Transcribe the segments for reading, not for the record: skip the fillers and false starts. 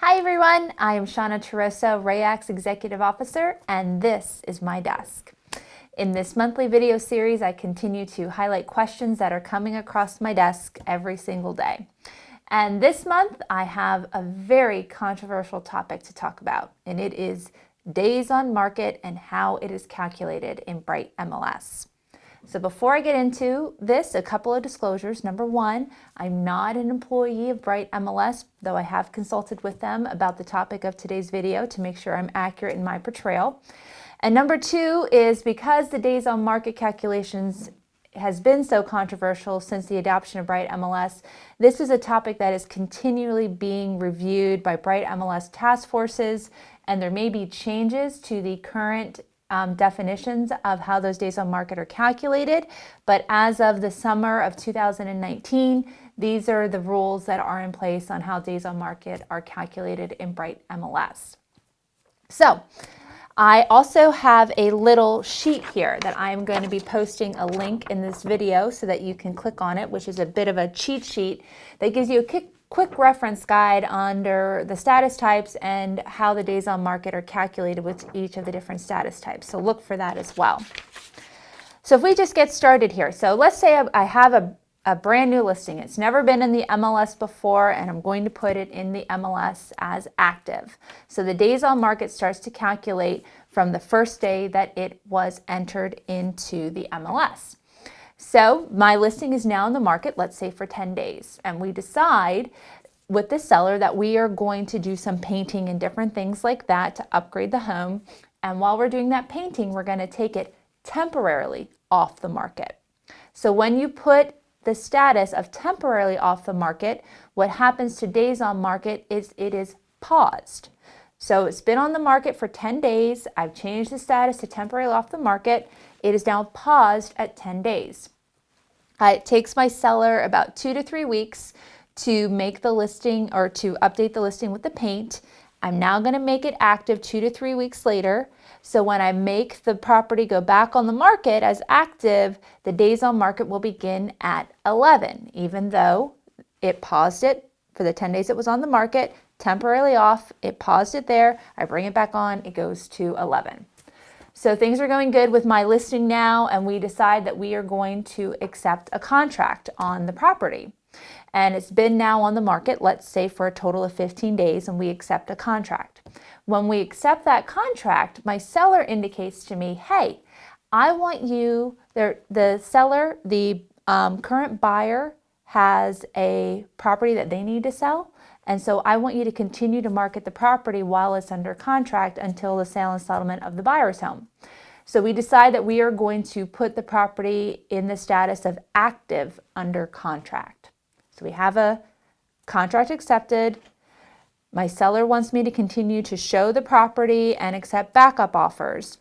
Hi everyone, I am Shauna Terosa, RAYAC's Executive Officer, and this is my desk. In this monthly video series, I continue to highlight questions that are coming across my desk every single day. And this month, I have a very controversial topic to talk about, and it is days on market and how it is calculated in Bright MLS. So before I get into this, a couple of disclosures. Number one, I'm not an employee of Bright MLS, though I have consulted with them about the topic of today's video to make sure I'm accurate in my portrayal. And number two is because the days on market calculations has been so controversial since the adoption of Bright MLS, this is a topic that is continually being reviewed by Bright MLS task forces, and there may be changes to the current definitions of how those days on market are calculated. But as of the summer of 2019, these are the rules that are in place on how days on market are calculated in Bright MLS. So I also have a little sheet here that I'm going to be posting a link in this video so that you can click on it, which is a bit of a cheat sheet that gives you a quick reference guide under the status types and how the days on market are calculated with each of the different status types. So look for that as well. So if we just get started here. So let's say I have a brand new listing. It's never been in the MLS before, and I'm going to put it in the MLS as active. So the days on market starts to calculate from the first day that it was entered into the MLS. So my listing is now in the market, let's say for 10 days, and we decide with the seller that we are going to do some painting and different things like that to upgrade the home. And while we're doing that painting, we're going to take it temporarily off the market. So when you put the status of temporarily off the market, what happens to days on market is it is paused. So it's been on the market for 10 days. I've changed the status to temporarily off the market. It is now paused at 10 days. It takes my seller about 2 to 3 weeks to make the listing or to update the listing with the paint. I'm now going to make it active 2 to 3 weeks later. So when I make the property go back on the market as active, the days on market will begin at 11, even though it paused it for the 10 days it was on the market, temporarily off, it paused it there, I bring it back on, it goes to 11. So things are going good with my listing now, and we decide that we are going to accept a contract on the property. And it's been now on the market, let's say for a total of 15 days, and we accept a contract. When we accept that contract, my seller indicates to me, hey, I want you, the seller, the current buyer has a property that they need to sell. And so I want you to continue to market the property while it's under contract until the sale and settlement of the buyer's home. So we decide that we are going to put the property in the status of active under contract. So we have a contract accepted. My seller wants me to continue to show the property and accept backup offers.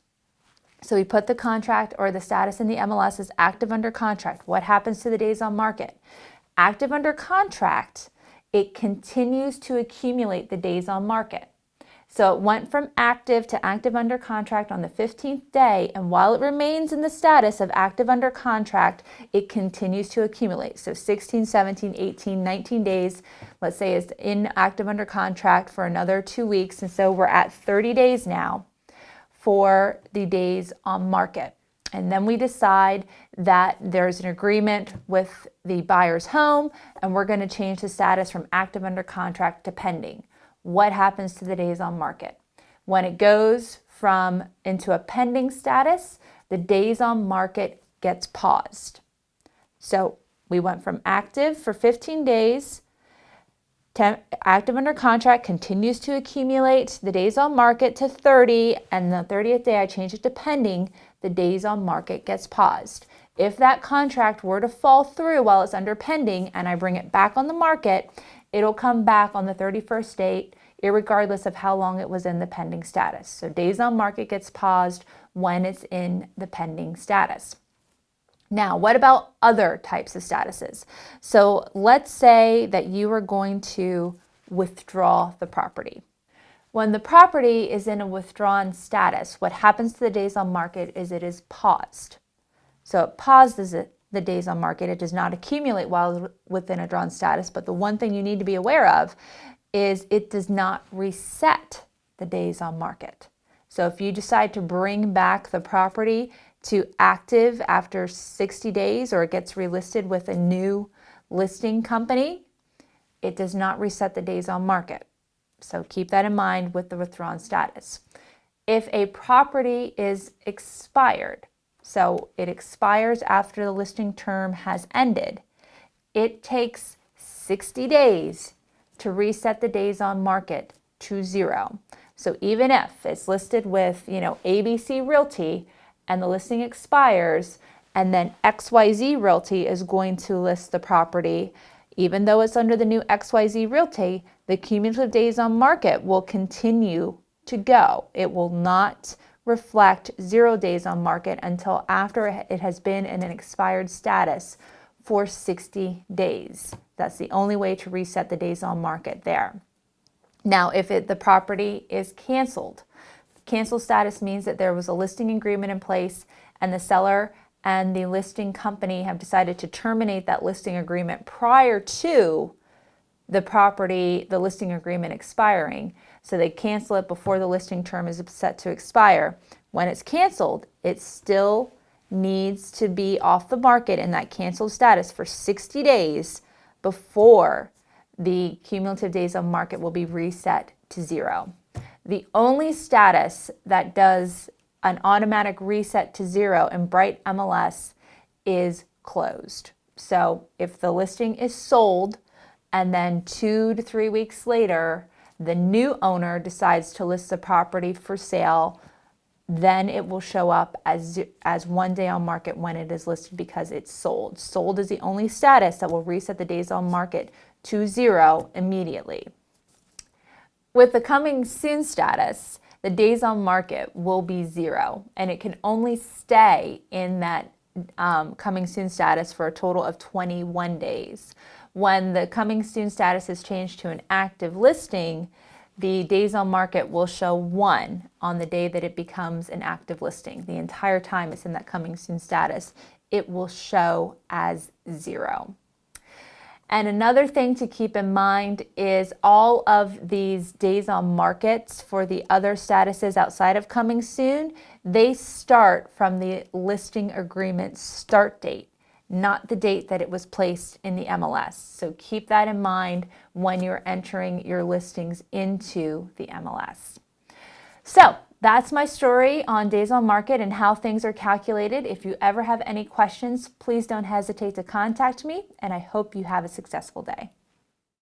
So we put the contract or the status in the MLS as active under contract. What happens to the days on market? Active under contract, it continues to accumulate the days on market. So it went from active to active under contract on the 15th day, and while it remains in the status of active under contract, it continues to accumulate. So 16, 17, 18, 19 days, let's say, is in active under contract for another 2 weeks, and so we're at 30 days now for the days on market. And then we decide that there's an agreement with the buyer's home, and we're going to change the status from active under contract to pending. What happens to the days on market? When it goes from into a pending status, the days on market gets paused. So we went from active for 15 days, active under contract continues to accumulate the days on market to 30, and the 30th day I change it to pending, the days on market gets paused. If that contract were to fall through while it's under pending and I bring it back on the market, it'll come back on the 31st date, irregardless of how long it was in the pending status. So days on market gets paused when it's in the pending status. Now, what about other types of statuses? So let's say that you are going to withdraw the property. When the property is in a withdrawn status, what happens to the days on market is it is paused. So it pauses the days on market. It does not accumulate while within a drawn status, but the one thing you need to be aware of is it does not reset the days on market. So if you decide to bring back the property to active after 60 days or it gets relisted with a new listing company, it does not reset the days on market. So keep that in mind with the withdrawn status. If a property is expired, so it expires after the listing term has ended, it takes 60 days to reset the days on market to 0. So even if it's listed with, ABC Realty and the listing expires, and then XYZ Realty is going to list the property, even though it's under the new XYZ Realty, the cumulative days on market will continue to go. It will not reflect 0 days on market until after it has been in an expired status for 60 days. That's the only way to reset the days on market there. Now, if the property is canceled, cancel status means that there was a listing agreement in place and the seller and the listing company have decided to terminate that listing agreement prior to the listing agreement expiring. So they cancel it before the listing term is set to expire. When it's canceled, it still needs to be off the market in that canceled status for 60 days before the cumulative days on market will be reset to 0. The only status that does an automatic reset to 0 in Bright MLS is closed. So if the listing is sold and then 2 to 3 weeks later, the new owner decides to list the property for sale, then it will show up as 1 day on market when it is listed because it's sold. Sold is the only status that will reset the days on market to 0 immediately. With the coming soon status, the days on market will be 0, and it can only stay in that coming soon status for a total of 21 days. When the coming soon status is changed to an active listing, the days on market will show 1 on the day that it becomes an active listing. The entire time it's in that coming soon status, it will show as 0. And another thing to keep in mind is all of these days on markets for the other statuses outside of coming soon, they start from the listing agreement start date, not the date that it was placed in the MLS. So keep that in mind when you're entering your listings into the MLS. So that's my story on days on market and how things are calculated. If you ever have any questions, please don't hesitate to contact me, and I hope you have a successful day.